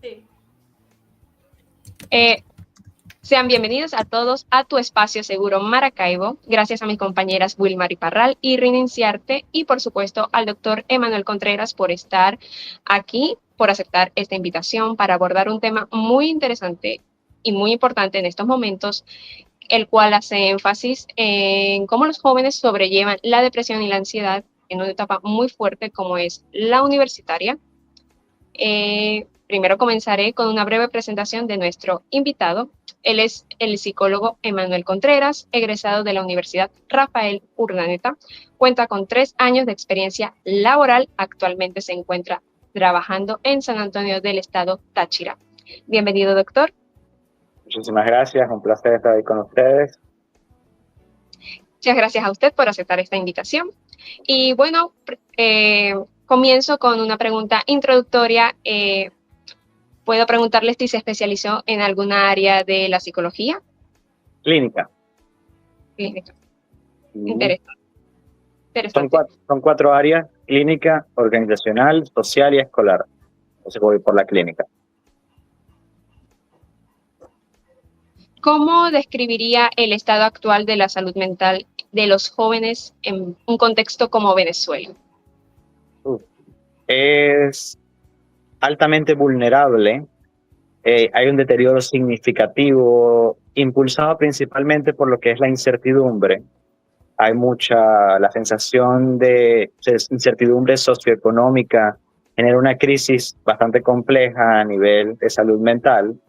Sí. Sean bienvenidos a todos a tu espacio seguro Maracaibo. Gracias a mis compañeras Wilmar Parral y Rin Inciarte y por supuesto al doctor Emanuel Contreras por estar aquí, por aceptar esta invitación para abordar un tema muy interesante y muy importante en estos momentos, el cual hace énfasis en cómo los jóvenes sobrellevan la depresión y la ansiedad en una etapa muy fuerte como es la universitaria. Primero comenzaré con una breve presentación de nuestro invitado. Él es el psicólogo Emanuel Contreras, egresado de la Universidad Rafael Urdaneta. Cuenta con 3 años de experiencia laboral. Actualmente se encuentra trabajando en San Antonio del Estado Táchira. Bienvenido, doctor. Muchísimas gracias, un placer estar ahí con ustedes. Muchas gracias a usted por aceptar esta invitación. Y bueno, comienzo con una pregunta introductoria. ¿Puedo preguntarle si se especializó en alguna área de la psicología? Clínica. Clínica. Interesante. Son 4 áreas: clínica, organizacional, social y escolar. Entonces voy por la clínica. ¿Cómo describiría el estado actual de la salud mental de los jóvenes en un contexto como Venezuela? Es altamente vulnerable. Hay un deterioro significativo, impulsado principalmente por lo que es la incertidumbre. Hay la sensación de incertidumbre socioeconómica, genera una crisis bastante compleja a nivel de salud mental,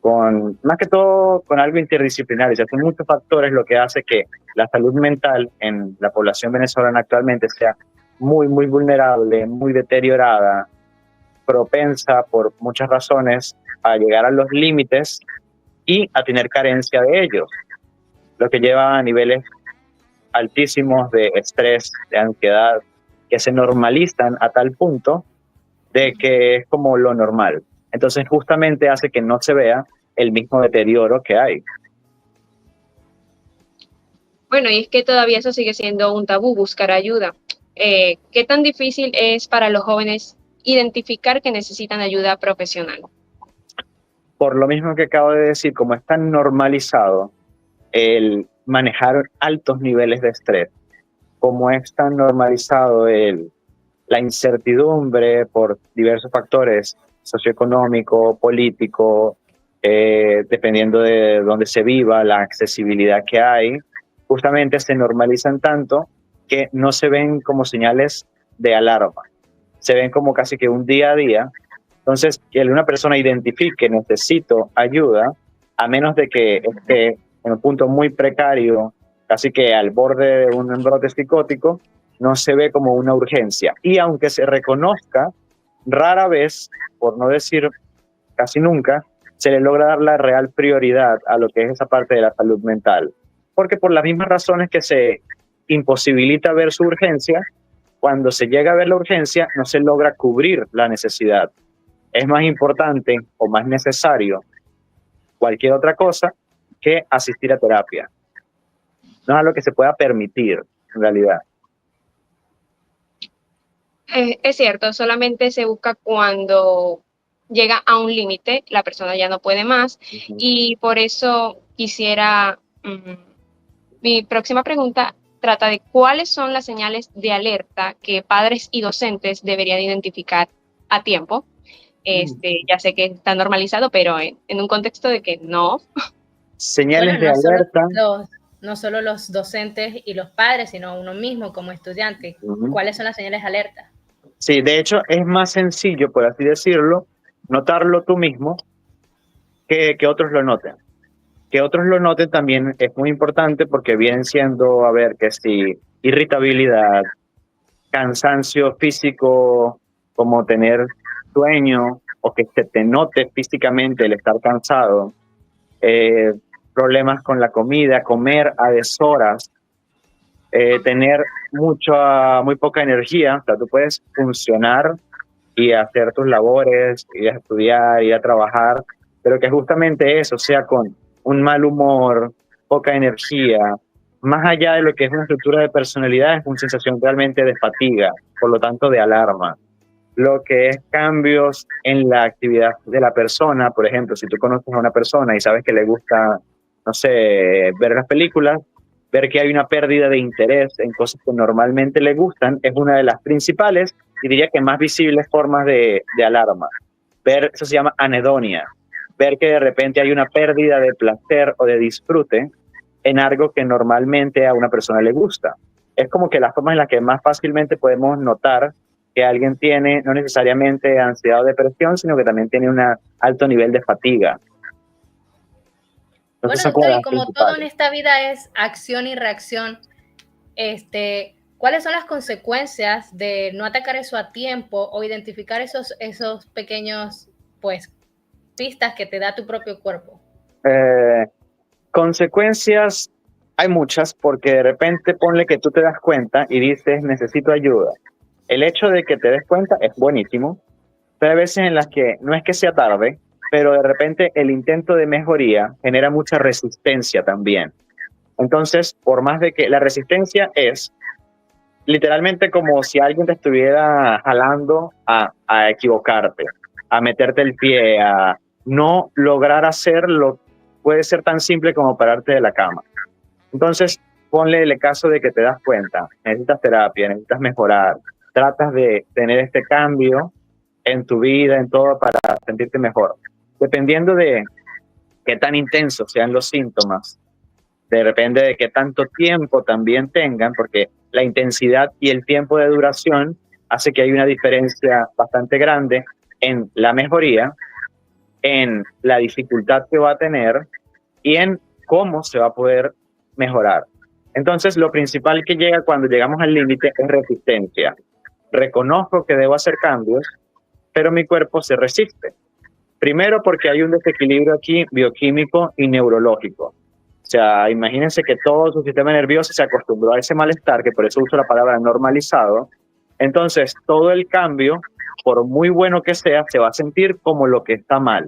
más que todo con algo interdisciplinario. O sea, son muchos factores lo que hace que la salud mental en la población venezolana actualmente sea muy, muy vulnerable, muy deteriorada, propensa por muchas razones a llegar a los límites y a tener carencia de ellos, lo que lleva a niveles altísimos de estrés, de ansiedad, que se normalizan a tal punto de que es como lo normal. Entonces justamente hace que no se vea el mismo deterioro que hay. Bueno, y es que todavía eso sigue siendo un tabú, buscar ayuda. ¿Qué tan difícil es para los jóvenes identificar que necesitan ayuda profesional? Por lo mismo que acabo de decir, como es tan normalizado el manejar altos niveles de estrés, como es tan normalizado la incertidumbre por diversos factores socioeconómico, político, dependiendo de dónde se viva, la accesibilidad que hay, justamente se normalizan tanto que no se ven como señales de alarma, se ven como casi que un día a día. Entonces, que una persona identifique necesito ayuda, a menos de que esté en un punto muy precario, casi que al borde de un brote psicótico, no se ve como una urgencia. Y aunque se reconozca, rara vez, por no decir casi nunca, se le logra dar la real prioridad a lo que es esa parte de la salud mental. Porque por las mismas razones que se imposibilita ver su urgencia, cuando se llega a ver la urgencia, no se logra cubrir la necesidad. Es más importante o más necesario cualquier otra cosa que asistir a terapia. No es algo que se pueda permitir, en realidad. Es cierto, solamente se busca cuando llega a un límite, la persona ya no puede más, y por eso quisiera, mi próxima pregunta trata de cuáles son las señales de alerta que padres y docentes deberían identificar a tiempo. Ya sé que está normalizado, pero en un contexto de que no. Señales de alerta. No solo los docentes y los padres, sino uno mismo como estudiante. ¿Cuáles son las señales de alerta? Sí, de hecho es más sencillo, por así decirlo, notarlo tú mismo que otros lo noten. Que otros lo noten también es muy importante porque vienen siendo, a ver, que si irritabilidad, cansancio físico, como tener sueño o que se te note físicamente el estar cansado, problemas con la comida, comer a deshoras, tener muy poca energía. O sea, tú puedes funcionar y hacer tus labores, ir a estudiar, ir a trabajar, pero que justamente eso sea con un mal humor, poca energía, más allá de lo que es una estructura de personalidad, es una sensación realmente de fatiga, por lo tanto de alarma. lo que es cambios en la actividad de la persona. Por ejemplo, si tú conoces a una persona y sabes que le gusta, no sé, ver las películas, ver que hay una pérdida de interés en cosas que normalmente le gustan es una de las principales y diría que más visibles formas de alarma. Ver, eso se llama anedonia, ver que de repente hay una pérdida de placer o de disfrute en algo que normalmente a una persona le gusta. Es como que las formas en las que más fácilmente podemos notar que alguien tiene no necesariamente ansiedad o depresión, sino que también tiene un alto nivel de fatiga. Bueno, doctor, y como todo en esta vida es acción y reacción, ¿cuáles son las consecuencias de no atacar eso a tiempo o identificar esos pequeños, pues, pistas que te da tu propio cuerpo? Consecuencias hay muchas, porque de repente ponle que tú te das cuenta y dices, necesito ayuda. El hecho de que te des cuenta es buenísimo, pero hay veces en las que no es que sea tarde, pero de repente el intento de mejoría genera mucha resistencia también. Entonces, por más de que la resistencia es literalmente como si alguien te estuviera jalando a equivocarte, a meterte el pie, a no lograr hacerlo, puede ser tan simple como pararte de la cama. Entonces, ponle el caso de que te das cuenta, necesitas terapia, necesitas mejorar, tratas de tener este cambio en tu vida, en todo, para sentirte mejor. Dependiendo de qué tan intensos sean los síntomas, depende de qué tanto tiempo también tengan, porque la intensidad y el tiempo de duración hace que hay una diferencia bastante grande en la mejoría, en la dificultad que va a tener y en cómo se va a poder mejorar. Entonces, lo principal que llega cuando llegamos al límite es resistencia. Reconozco que debo hacer cambios, pero mi cuerpo se resiste. Primero porque hay un desequilibrio aquí bioquímico y neurológico. O sea, imagínense que todo su sistema nervioso se acostumbró a ese malestar, que por eso uso la palabra normalizado. Entonces, todo el cambio, por muy bueno que sea, se va a sentir como lo que está mal.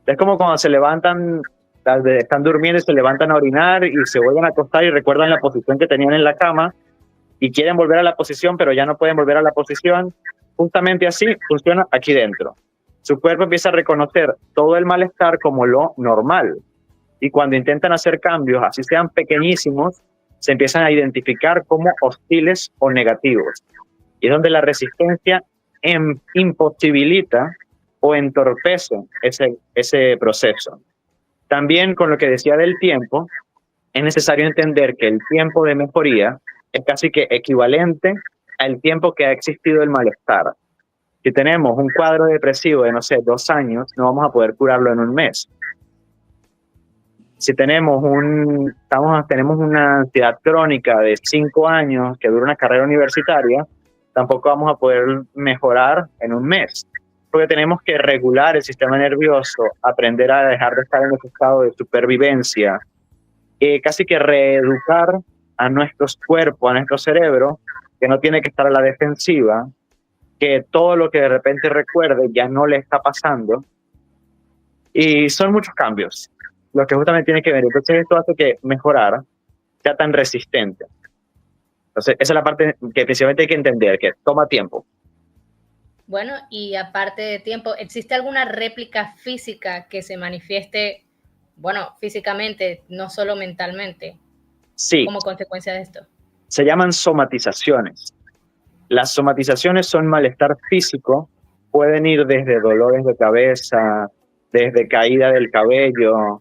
Es como cuando se levantan, están durmiendo y se levantan a orinar y se vuelven a acostar y recuerdan la posición que tenían en la cama y quieren volver a la posición, pero ya no pueden volver a la posición. Justamente así funciona aquí dentro. Su cuerpo empieza a reconocer todo el malestar como lo normal. Y cuando intentan hacer cambios, así sean pequeñísimos, se empiezan a identificar como hostiles o negativos. Y es donde la resistencia imposibilita o entorpece ese proceso. También con lo que decía del tiempo, es necesario entender que el tiempo de mejoría es casi que equivalente al tiempo que ha existido el malestar. Si tenemos un cuadro depresivo de, no sé, 2 años, no vamos a poder curarlo en un mes. Si tenemos una ansiedad crónica de 5 años que dura una carrera universitaria, tampoco vamos a poder mejorar en un mes, porque tenemos que regular el sistema nervioso, aprender a dejar de estar en ese estado de supervivencia, casi que reeducar a nuestros cuerpos, a nuestro cerebro, que no tiene que estar a la defensiva, que todo lo que de repente recuerde ya no le está pasando. Y son muchos cambios lo que justamente tiene que ver. Entonces esto hace que mejorar sea tan resistente. Entonces esa es la parte que principalmente hay que entender, que toma tiempo. Bueno, y aparte de tiempo, ¿existe alguna réplica física que se manifieste, bueno, físicamente, no solo mentalmente? Sí. Como consecuencia de esto. Se llaman somatizaciones. Las somatizaciones son malestar físico, pueden ir desde dolores de cabeza, desde caída del cabello,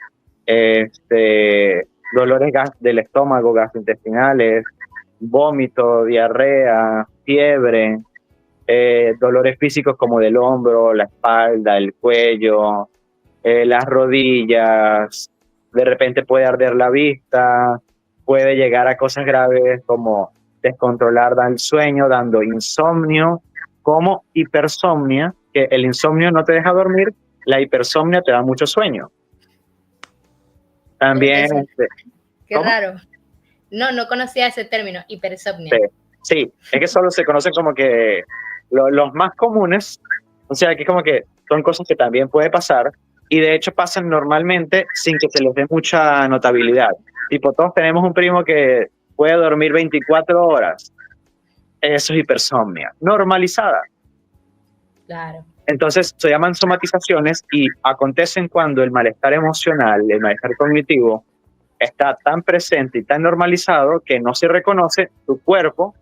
dolores del estómago, gastrointestinales, vómito, diarrea, fiebre, dolores físicos como del hombro, la espalda, el cuello, las rodillas, de repente puede arder la vista, puede llegar a cosas graves como descontrolar el sueño, dando insomnio, como hipersomnia, que el insomnio no te deja dormir, la hipersomnia te da mucho sueño. También... Qué raro. No conocía ese término, hipersomnia. Sí, es que solo se conocen como que los más comunes, o sea, que como que son cosas que también puede pasar y de hecho pasan normalmente sin que se les dé mucha notabilidad. Tipo, todos tenemos un primo que puede dormir 24 horas. Eso es hipersomnia, normalizada. Claro. Entonces se llaman somatizaciones y acontecen cuando el malestar emocional, el malestar cognitivo, está tan presente y tan normalizado que no se reconoce, tu cuerpo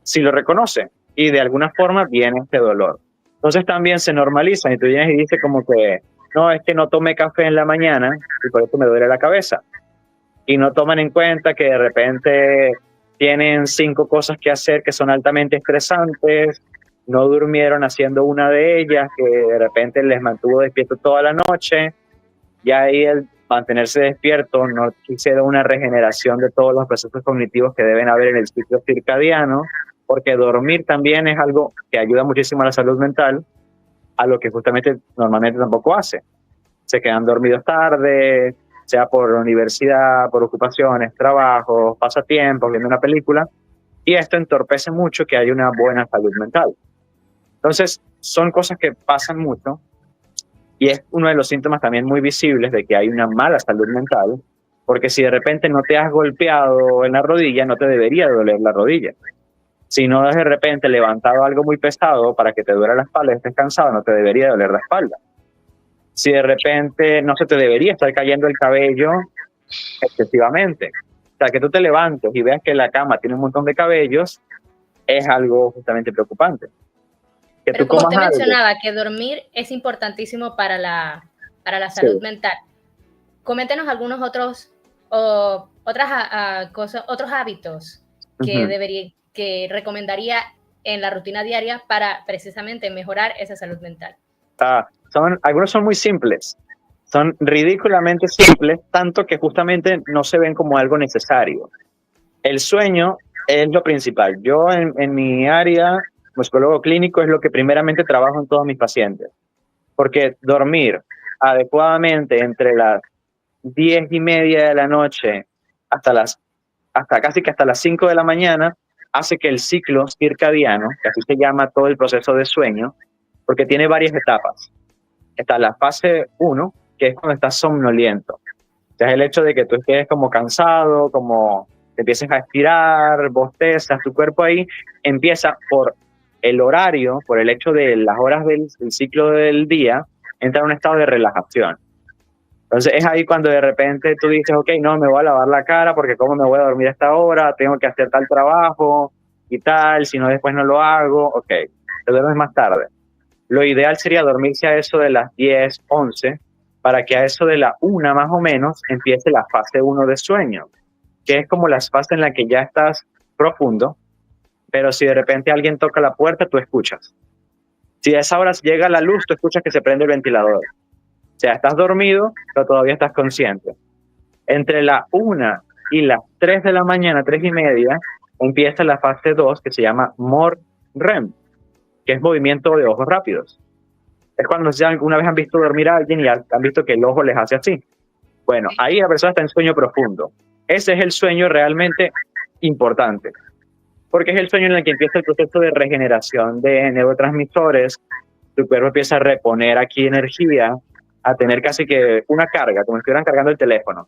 sí lo reconoce y de alguna forma viene este dolor. Entonces también se normalizan y tú vienes y dices como que no, es que no tomé café en la mañana y por eso me duele la cabeza. Y no toman en cuenta que de repente tienen 5 cosas que hacer que son altamente estresantes, no durmieron haciendo una de ellas, que de repente les mantuvo despierto toda la noche, ya ahí el mantenerse despierto no hicieron una regeneración de todos los procesos cognitivos que deben haber en el ciclo circadiano, porque dormir también es algo que ayuda muchísimo a la salud mental, a lo que justamente normalmente tampoco hace. Se quedan dormidos tarde, sea por universidad, por ocupaciones, trabajos, pasatiempos, viendo una película, y esto entorpece mucho que haya una buena salud mental. Entonces, son cosas que pasan mucho y es uno de los síntomas también muy visibles de que hay una mala salud mental, porque si de repente no te has golpeado en la rodilla, no te debería doler la rodilla. Si no has de repente levantado algo muy pesado para que te duela la espalda y estés cansado, no te debería doler la espalda. Si de repente no se te debería estar cayendo el cabello excesivamente. O sea, que tú te levantes y veas que la cama tiene un montón de cabellos, es algo justamente preocupante. Que Pero tú como comas usted algo. mencionaba que dormir es importantísimo para la Sí. salud mental, coméntenos algunos otros, cosas, otros hábitos Uh-huh. que recomendaría en la rutina diaria para precisamente mejorar esa salud mental. Algunos son muy simples, son ridículamente simples, tanto que justamente no se ven como algo necesario. El sueño es lo principal. Yo en mi área, como psicólogo clínico, es lo que primeramente trabajo en todos mis pacientes, porque dormir adecuadamente entre las 10:30 de la noche hasta casi que hasta las 5 de la mañana hace que el ciclo circadiano, que así se llama todo el proceso de sueño, porque tiene varias etapas. Está la fase 1, que es cuando estás somnoliento. O sea, es el hecho de que tú estés como cansado, como te empieces a estirar, bostezas, tu cuerpo ahí empieza por el horario, por el hecho de las horas del ciclo del día, entra en un estado de relajación. Entonces es ahí cuando de repente tú dices, ok, no, me voy a lavar la cara porque cómo me voy a dormir a esta hora, tengo que hacer tal trabajo y tal, si no después no lo hago, ok, te duermes más tarde. Lo ideal sería dormirse a eso de las 10, 11, para que a eso de la 1 más o menos empiece la fase 1 de sueño, que es como la fase en la que ya estás profundo, pero si de repente alguien toca la puerta, tú escuchas. Si a esa hora llega la luz, tú escuchas que se prende el ventilador. O sea, estás dormido, pero todavía estás consciente. Entre la 1 y las 3 de la mañana, 3:30, empieza la fase 2, que se llama MOR-REM, que es movimiento de ojos rápidos. Es cuando ya alguna vez han visto dormir a alguien y han visto que el ojo les hace así. Bueno, ahí la persona está en sueño profundo. Ese es el sueño realmente importante, porque es el sueño en el que empieza el proceso de regeneración de neurotransmisores, tu cuerpo empieza a reponer aquí energía, a tener casi que una carga, como si estuvieran cargando el teléfono,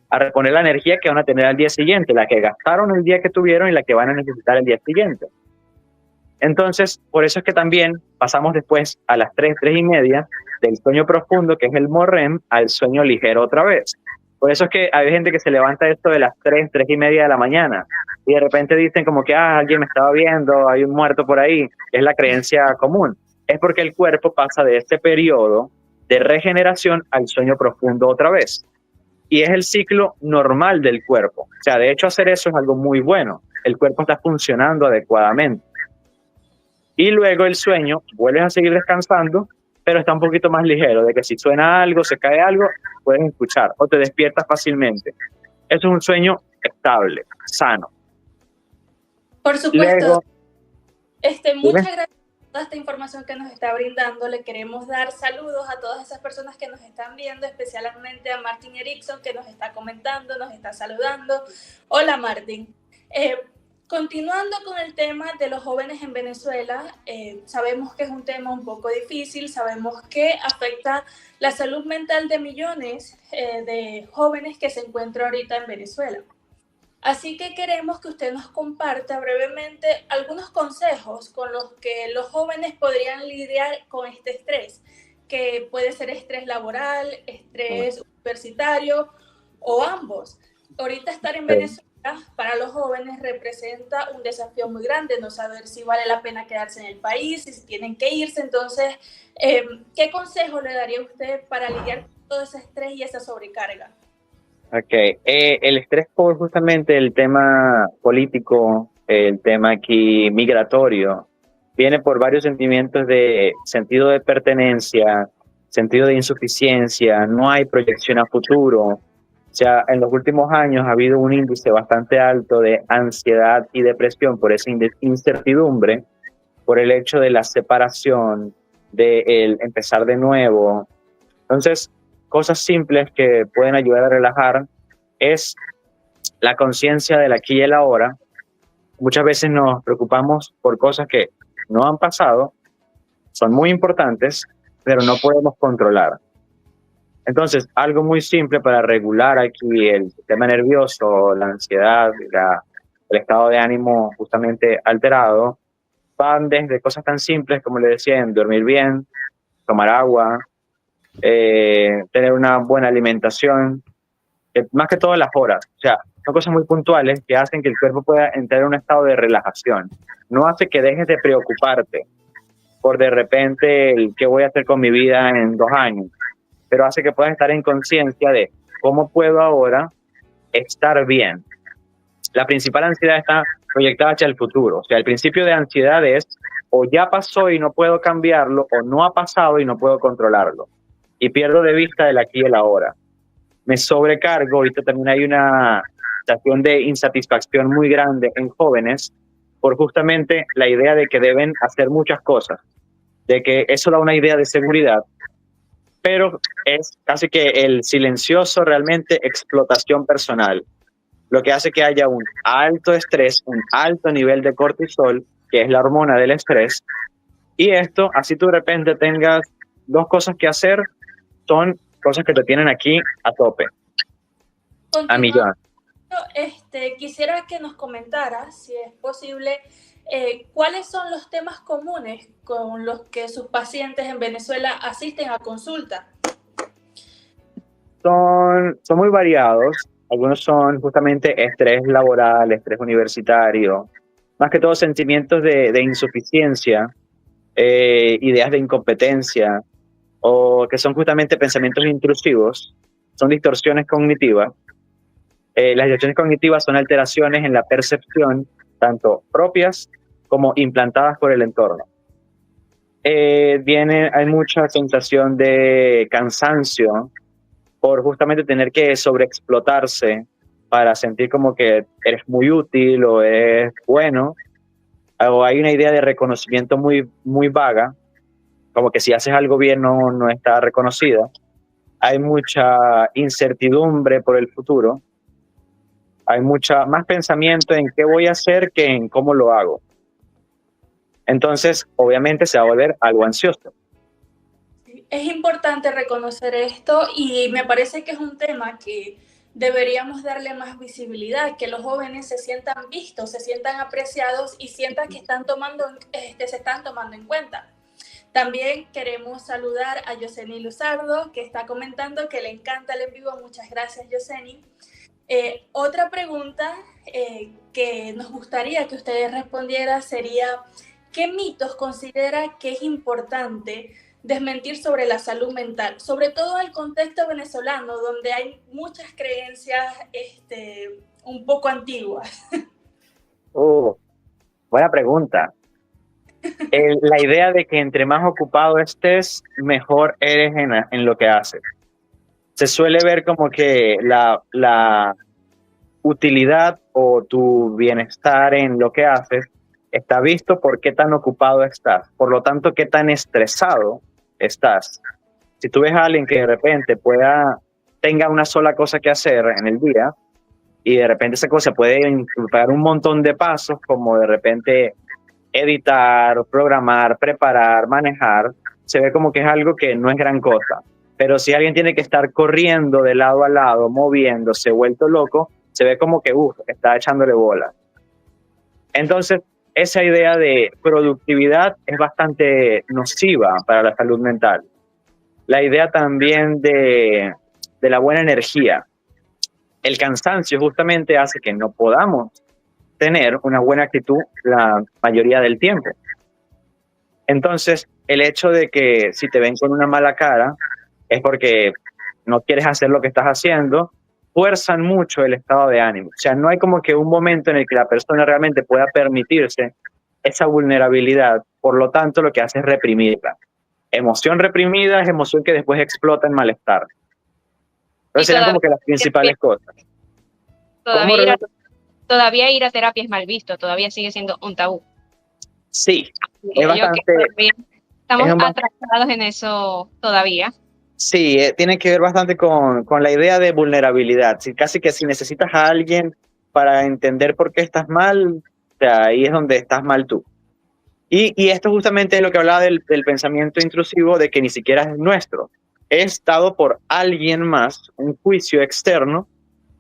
a reponer la energía que van a tener al día siguiente, la que gastaron el día que tuvieron y la que van a necesitar el día siguiente. Entonces, por eso es que también pasamos después a las 3, 3:30 del sueño profundo, que es el MORREM, al sueño ligero otra vez. Por eso es que hay gente que se levanta esto de las 3, 3:30 de la mañana y de repente dicen como que alguien me estaba viendo, hay un muerto por ahí, es la creencia común. Es porque el cuerpo pasa de este periodo de regeneración al sueño profundo otra vez. Y es el ciclo normal del cuerpo. O sea, de hecho hacer eso es algo muy bueno. El cuerpo está funcionando adecuadamente. Y luego el sueño, vuelves a seguir descansando, pero está un poquito más ligero, de que si suena algo, se cae algo, puedes escuchar o te despiertas fácilmente. Eso es un sueño estable, sano. Por supuesto. Luego, muchas gracias por toda esta información que nos está brindando. Le queremos dar saludos a todas esas personas que nos están viendo, especialmente a Martin Erickson, que nos está comentando, nos está saludando. Hola, Martin. Continuando con el tema de los jóvenes en Venezuela, sabemos que es un tema un poco difícil, sabemos que afecta la salud mental de millones de jóvenes que se encuentran ahorita en Venezuela. Así que queremos que usted nos comparta brevemente algunos consejos con los que los jóvenes podrían lidiar con este estrés, que puede ser estrés laboral, estrés universitario o ambos. Ahorita estar en Venezuela para los jóvenes representa un desafío muy grande, no saber si vale la pena quedarse en el país, si tienen que irse. Entonces, ¿qué consejo le daría usted para lidiar con todo ese estrés y esa sobrecarga? Ok, el estrés por justamente el tema político, el tema aquí migratorio, viene por varios sentimientos de sentido de pertenencia, sentido de insuficiencia, no hay proyección a futuro. O sea, en los últimos años ha habido un índice bastante alto de ansiedad y depresión por esa incertidumbre, por el hecho de la separación, de el empezar de nuevo. Entonces, cosas simples que pueden ayudar a relajar es la conciencia del aquí y el ahora. Muchas veces nos preocupamos por cosas que no han pasado, son muy importantes, pero no podemos controlar. Entonces, algo muy simple para regular aquí el sistema nervioso, la ansiedad, el estado de ánimo justamente alterado, van desde cosas tan simples como le decía, dormir bien, tomar agua, tener una buena alimentación, más que todo las horas. O sea, son cosas muy puntuales que hacen que el cuerpo pueda entrar en un estado de relajación. No hace que dejes de preocuparte por de repente el qué voy a hacer con mi vida en 2 años, pero hace que puedas estar en conciencia de cómo puedo ahora estar bien. La principal ansiedad está proyectada hacia el futuro. O sea, el principio de ansiedad es o ya pasó y no puedo cambiarlo, o no ha pasado y no puedo controlarlo. Y pierdo de vista el aquí y el ahora. Me sobrecargo, ahorita también hay una sensación de insatisfacción muy grande en jóvenes por justamente la idea de que deben hacer muchas cosas, de que eso da una idea de seguridad, pero es casi que el silencioso realmente explotación personal, lo que hace que haya un alto estrés, un alto nivel de cortisol, que es la hormona del estrés, y esto, así tú de repente tengas 2 cosas que hacer, son cosas que te tienen aquí a tope, a millón. Quisiera que nos comentaras, si es posible, cuáles son los temas comunes con los que sus pacientes en Venezuela asisten a consulta. Son muy variados. Algunos son justamente estrés laboral, estrés universitario, más que todo sentimientos de insuficiencia, ideas de incompetencia, o que son justamente pensamientos intrusivos, son distorsiones cognitivas. Las distorsiones cognitivas son alteraciones en la percepción, tanto propias como implantadas por el entorno. Hay mucha sensación de cansancio por justamente tener que sobreexplotarse para sentir como que eres muy útil o eres bueno, o hay una idea de reconocimiento muy, muy vaga, como que si haces algo bien no está reconocida. Hay mucha incertidumbre por el futuro, hay mucha más pensamiento en qué voy a hacer que en cómo lo hago. Entonces, obviamente se va a volver algo ansioso. Es importante reconocer esto y me parece que es un tema que deberíamos darle más visibilidad, que los jóvenes se sientan vistos, se sientan apreciados y sientan que se están tomando en cuenta. También queremos saludar a Yoseni Luzardo, que está comentando que le encanta el en vivo. Muchas gracias, Yoseni. Otra pregunta que nos gustaría que ustedes respondieran sería, ¿qué mitos considera que es importante desmentir sobre la salud mental, sobre todo en el contexto venezolano, donde hay muchas creencias un poco antiguas? Buena pregunta. La idea de que entre más ocupado estés, mejor eres en lo que haces. Se suele ver como que la utilidad o tu bienestar en lo que haces está visto por qué tan ocupado estás. Por lo tanto, qué tan estresado estás. Si tú ves a alguien que de repente tenga una sola cosa que hacer en el día y de repente esa cosa puede implicar un montón de pasos, como de repente editar, programar, preparar, manejar, se ve como que es algo que no es gran cosa. Pero si alguien tiene que estar corriendo de lado a lado, moviéndose, vuelto loco, se ve como que, está echándole bola. Entonces, esa idea de productividad es bastante nociva para la salud mental. La idea también de la buena energía. El cansancio justamente hace que no podamos tener una buena actitud la mayoría del tiempo. Entonces, el hecho de que si te ven con una mala cara es porque no quieres hacer lo que estás haciendo, fuerzan mucho el estado de ánimo. O sea, no hay como que un momento en el que la persona realmente pueda permitirse esa vulnerabilidad, por lo tanto lo que hace es reprimirla. Emoción reprimida es emoción que después explota en malestar. Entonces serían como que las principales cosas. Todavía ir a terapia es mal visto, todavía sigue siendo un tabú. Sí, es bastante... Estamos atrasados en eso todavía. Sí, tiene que ver bastante con la idea de vulnerabilidad. Casi que si necesitas a alguien para entender por qué estás mal, o sea, ahí es donde estás mal tú. Y esto justamente es lo que hablaba del pensamiento intrusivo, de que ni siquiera es nuestro. Es dado por alguien más, un juicio externo,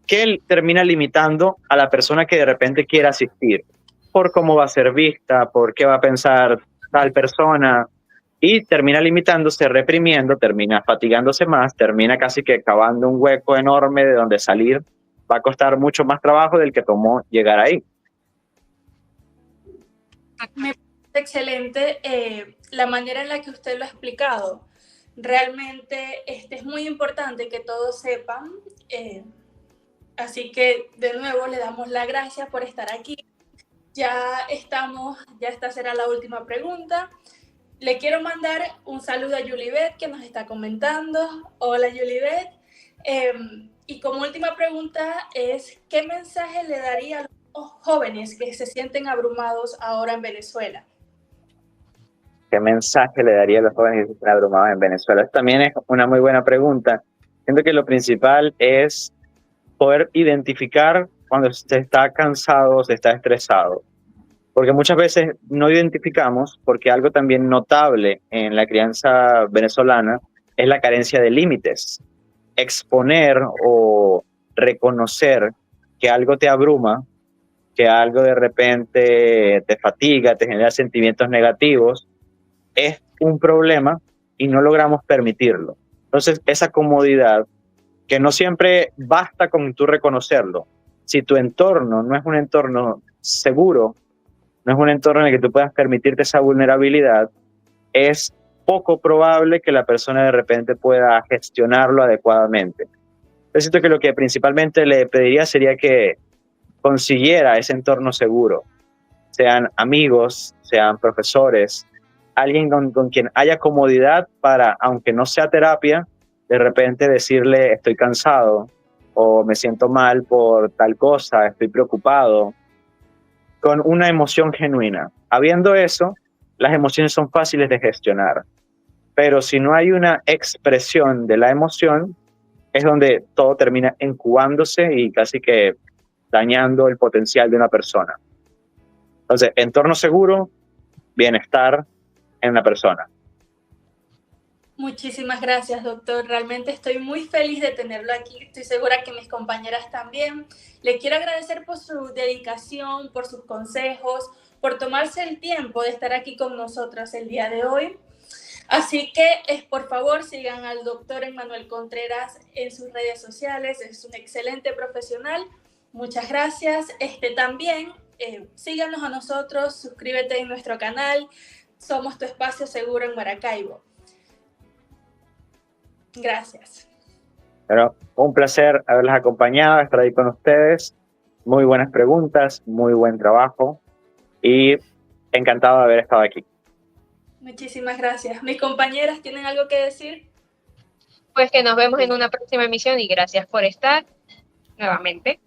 que él termina limitando a la persona que de repente quiere asistir, por cómo va a ser vista, por qué va a pensar tal persona, y termina limitándose, reprimiendo, termina fatigándose más, termina casi que cavando un hueco enorme de donde salir va a costar mucho más trabajo del que tomó llegar ahí. Me parece excelente la manera en la que usted lo ha explicado. Realmente es muy importante que todos sepan, así que de nuevo le damos las gracias por estar aquí. Ya esta será la última pregunta. Le quiero mandar un saludo a Yulibet, que nos está comentando. Hola, Yulibet. Y como última pregunta es, ¿qué mensaje le daría a los jóvenes que se sienten abrumados ahora en Venezuela? ¿Qué mensaje le daría a los jóvenes que se sienten abrumados en Venezuela? También es una muy buena pregunta. Siento que lo principal es poder identificar cuando se está cansado o se está estresado. Porque muchas veces no identificamos, porque algo también notable en la crianza venezolana es la carencia de límites. Exponer o reconocer que algo te abruma, que algo de repente te fatiga, te genera sentimientos negativos, es un problema y no logramos permitirlo. Entonces, esa comodidad, que no siempre basta con tú reconocerlo. Si tu entorno no es un entorno seguro, no es un entorno en el que tú puedas permitirte esa vulnerabilidad, es poco probable que la persona de repente pueda gestionarlo adecuadamente. Yo siento que lo que principalmente le pediría sería que consiguiera ese entorno seguro, sean amigos, sean profesores, alguien con quien haya comodidad para, aunque no sea terapia, de repente decirle estoy cansado o me siento mal por tal cosa, estoy preocupado, con una emoción genuina. Habiendo eso, las emociones son fáciles de gestionar, pero si no hay una expresión de la emoción, es donde todo termina incubándose y casi que dañando el potencial de una persona. Entonces, entorno seguro, bienestar en una persona. Muchísimas gracias, doctor. Realmente estoy muy feliz de tenerlo aquí. Estoy segura que mis compañeras también. Le quiero agradecer por su dedicación, por sus consejos, por tomarse el tiempo de estar aquí con nosotros el día de hoy. Así que, por favor, sigan al doctor Emmanuel Contreras en sus redes sociales. Es un excelente profesional. Muchas gracias. También, síganos a nosotros, suscríbete en nuestro canal. Somos tu espacio seguro en Maracaibo. Gracias. Bueno, un placer haberlas acompañado, estar ahí con ustedes. Muy buenas preguntas, muy buen trabajo y encantado de haber estado aquí. Muchísimas gracias. ¿Mis compañeras tienen algo que decir? Pues que nos vemos en una próxima emisión y gracias por estar nuevamente.